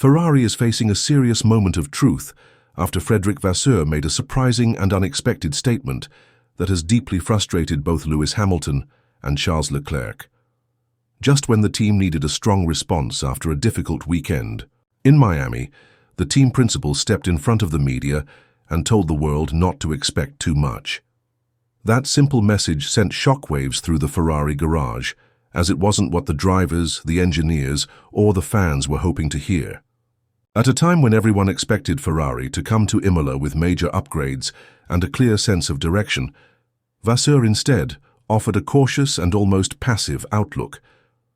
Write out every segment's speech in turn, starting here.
Ferrari is facing a serious moment of truth after Vasseur made a surprising and unexpected statement that has deeply frustrated both Lewis Hamilton and Charles Leclerc. Just when the team needed a strong response after a difficult weekend, in Miami, the team principal stepped in front of the media and told the world not to expect too much. That simple message sent shockwaves through the Ferrari garage, as it wasn't what the drivers, the engineers, or the fans were hoping to hear. At a time when everyone expected Ferrari to come to Imola with major upgrades and a clear sense of direction, Vasseur instead offered a cautious and almost passive outlook.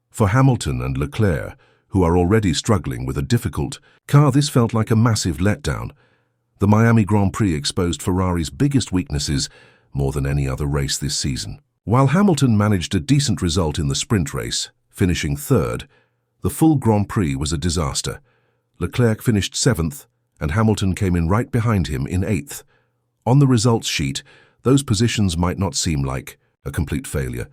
For Hamilton and Leclerc, who are already struggling with a difficult car, this felt like a massive letdown. The Miami Grand Prix exposed Ferrari's biggest weaknesses more than any other race this season. While Hamilton managed a decent result in the sprint race, finishing third, the full Grand Prix was a disaster. Leclerc finished 7th, and Hamilton came in right behind him in 8th. On the results sheet, those positions might not seem like a complete failure,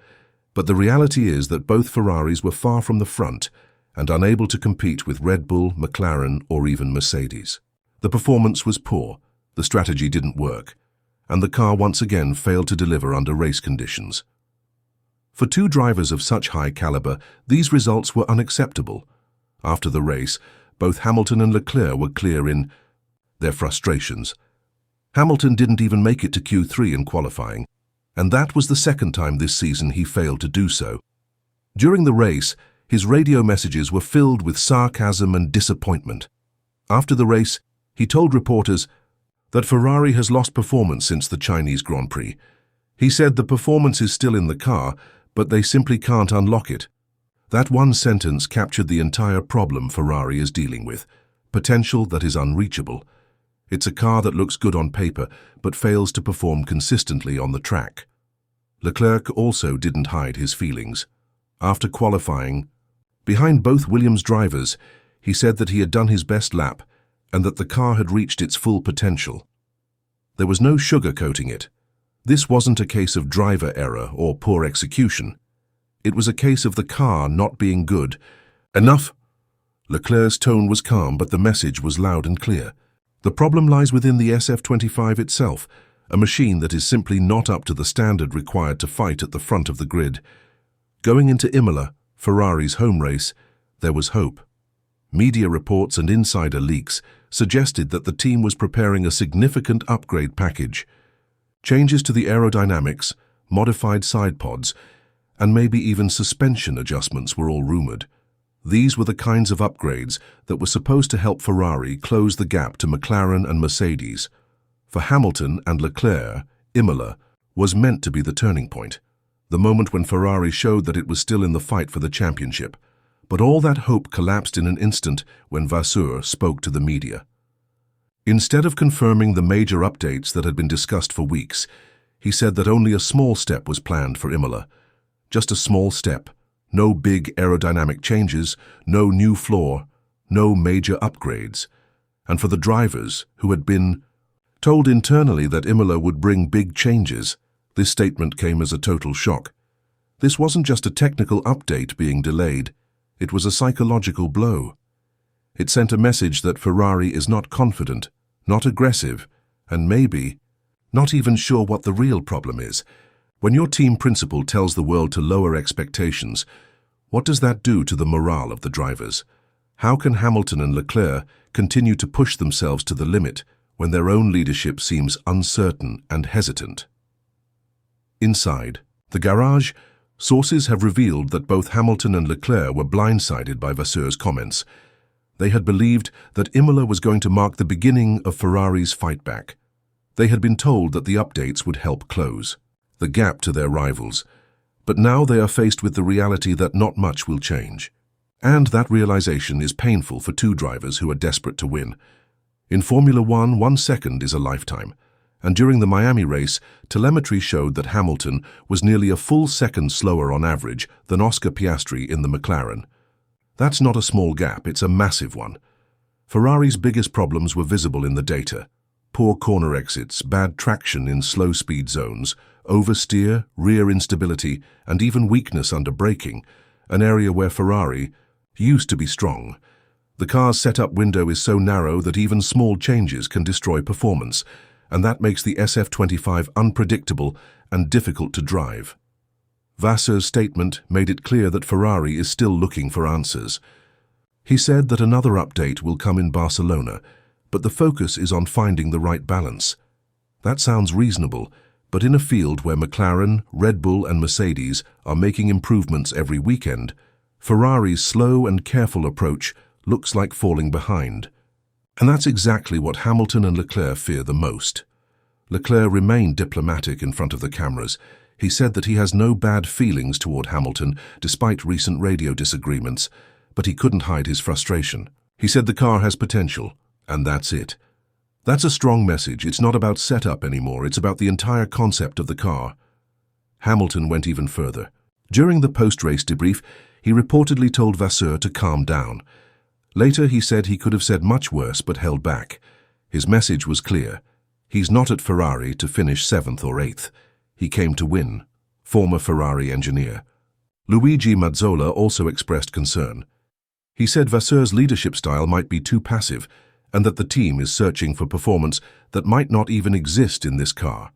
but the reality is that both Ferraris were far from the front and unable to compete with Red Bull, McLaren, or even Mercedes. The performance was poor, the strategy didn't work, and the car once again failed to deliver under race conditions. For two drivers of such high caliber, these results were unacceptable. After the race, both Hamilton and Leclerc were clear in their frustrations. Hamilton didn't even make it to Q3 in qualifying, and that was the second time this season he failed to do so. During the race, his radio messages were filled with sarcasm and disappointment. After the race, he told reporters that Ferrari has lost performance since the Chinese Grand Prix. He said the performance is still in the car, but they simply can't unlock it. That one sentence captured the entire problem Ferrari is dealing with: potential that is unreachable. It's a car that looks good on paper, but fails to perform consistently on the track. Leclerc also didn't hide his feelings. After qualifying, behind both Williams drivers, he said that he had done his best lap and that the car had reached its full potential. There was no sugarcoating it. This wasn't a case of driver error or poor execution. It was a case of the car not being good enough. Leclerc's tone was calm, but the message was loud and clear. The problem lies within the SF25 itself, a machine that is simply not up to the standard required to fight at the front of the grid. Going into Imola, Ferrari's home race, there was hope. Media reports and insider leaks suggested that the team was preparing a significant upgrade package. Changes to the aerodynamics, modified side pods, and maybe even suspension adjustments were all rumored. These were the kinds of upgrades that were supposed to help Ferrari close the gap to McLaren and Mercedes. For Hamilton and Leclerc, Imola was meant to be the turning point, the moment when Ferrari showed that it was still in the fight for the championship. But all that hope collapsed in an instant when Vasseur spoke to the media. Instead of confirming the major updates that had been discussed for weeks, he said that only a small step was planned for Imola. Just a small step. No big aerodynamic changes, no new floor, no major upgrades. And for the drivers, who had been told internally that Imola would bring big changes, this statement came as a total shock. This wasn't just a technical update being delayed, it was a psychological blow. It sent a message that Ferrari is not confident, not aggressive, and maybe not even sure what the real problem is. When your team principal tells the world to lower expectations, what does that do to the morale of the drivers? How can Hamilton and Leclerc continue to push themselves to the limit when their own leadership seems uncertain and hesitant? Inside the garage, sources have revealed that both Hamilton and Leclerc were blindsided by Vasseur's comments. They had believed that Imola was going to mark the beginning of Ferrari's fight back. They had been told that the updates would help close the gap to their rivals, but now they are faced with the reality that not much will change. And that realization is painful for two drivers who are desperate to win. In Formula One, 1 second is a lifetime, and during the Miami race, telemetry showed that Hamilton was nearly a full second slower on average than Oscar Piastri in the McLaren. That's not a small gap, it's a massive one. Ferrari's biggest problems were visible in the data: poor corner exits, bad traction in slow-speed zones, oversteer, rear instability, and even weakness under braking, an area where Ferrari used to be strong. The car's setup window is so narrow that even small changes can destroy performance, and that makes the SF25 unpredictable and difficult to drive. Vasseur's statement made it clear that Ferrari is still looking for answers. He said that another update will come in Barcelona, but the focus is on finding the right balance. That sounds reasonable, but in a field where McLaren, Red Bull and Mercedes are making improvements every weekend, Ferrari's slow and careful approach looks like falling behind. And that's exactly what Hamilton and Leclerc fear the most. Leclerc remained diplomatic in front of the cameras. He said that he has no bad feelings toward Hamilton despite recent radio disagreements, but he couldn't hide his frustration. He said the car has potential, and that's it. That's a strong message. It's not about setup anymore, it's about the entire concept of the car. Hamilton went even further. During the post-race debrief, he reportedly told Vasseur to calm down. Later, he said he could have said much worse but held back. His message was clear. He's not at Ferrari to finish 7th or 8th. He came to win. Former Ferrari engineer Luigi Mazzola also expressed concern. He said Vasseur's leadership style might be too passive and that the team is searching for performance that might not even exist in this car.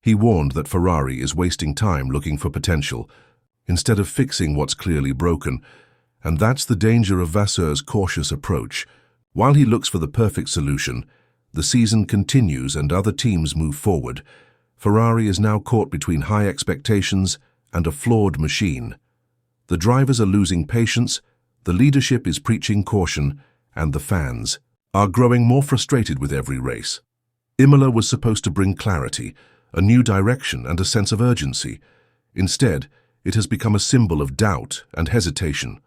He warned that Ferrari is wasting time looking for potential instead of fixing what's clearly broken, and that's the danger of Vasseur's cautious approach. While he looks for the perfect solution, the season continues and other teams move forward. Ferrari is now caught between high expectations and a flawed machine. The drivers are losing patience, the leadership is preaching caution, and the fans are growing more frustrated with every race. Imola was supposed to bring clarity, a new direction and a sense of urgency. Instead, it has become a symbol of doubt and hesitation.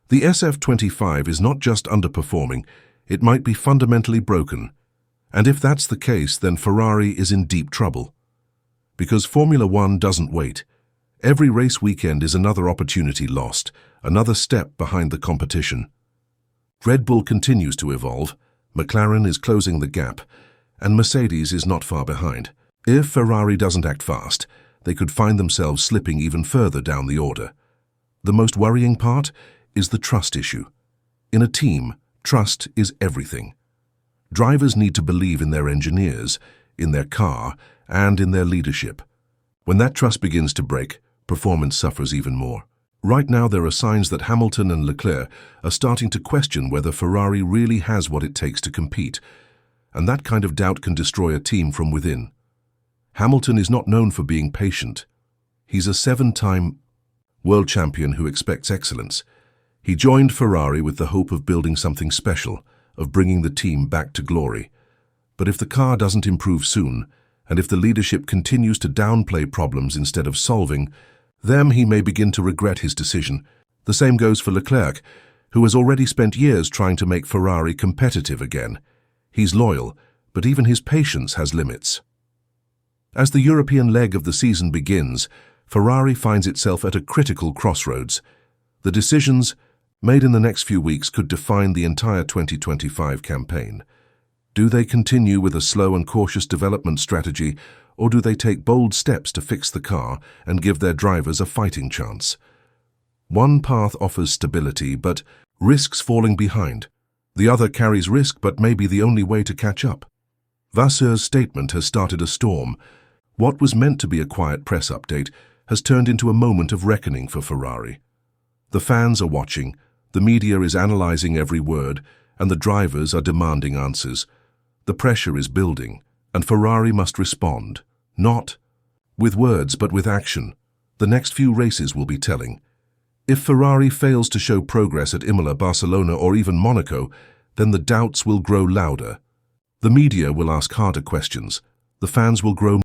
The SF25 is not just underperforming, it might be fundamentally broken. And if that's the case, then Ferrari is in deep trouble. Because Formula One doesn't wait. Every race weekend is another opportunity lost, another step behind the competition. Red Bull continues to evolve, McLaren is closing the gap, and Mercedes is not far behind. If Ferrari doesn't act fast, they could find themselves slipping even further down the order. The most worrying part is the trust issue. In a team, trust is everything. Drivers need to believe in their engineers, in their car, and in their leadership. When that trust begins to break, performance suffers even more. Right now, there are signs that Hamilton and Leclerc are starting to question whether Ferrari really has what it takes to compete, and that kind of doubt can destroy a team from within. Hamilton is not known for being patient. He's a 7-time world champion who expects excellence. He joined Ferrari with the hope of building something special, of bringing the team back to glory. But if the car doesn't improve soon, and if the leadership continues to downplay problems instead of solving them, he may begin to regret his decision. The same goes for Leclerc, who has already spent years trying to make Ferrari competitive again. He's loyal, but even his patience has limits. As the European leg of the season begins, Ferrari finds itself at a critical crossroads. The decisions made in the next few weeks could define the entire 2025 campaign. Do they continue with a slow and cautious development strategy, or do they take bold steps to fix the car and give their drivers a fighting chance? One path offers stability, but risks falling behind. The other carries risk, but may be the only way to catch up. Vasseur's statement has started a storm. What was meant to be a quiet press update has turned into a moment of reckoning for Ferrari. The fans are watching, the media is analyzing every word, and the drivers are demanding answers. The pressure is building, and Ferrari must respond, not with words but with action. The next few races will be telling. If Ferrari fails to show progress at Imola, Barcelona, or even Monaco, then the doubts will grow louder. The media will ask harder questions. The fans will grow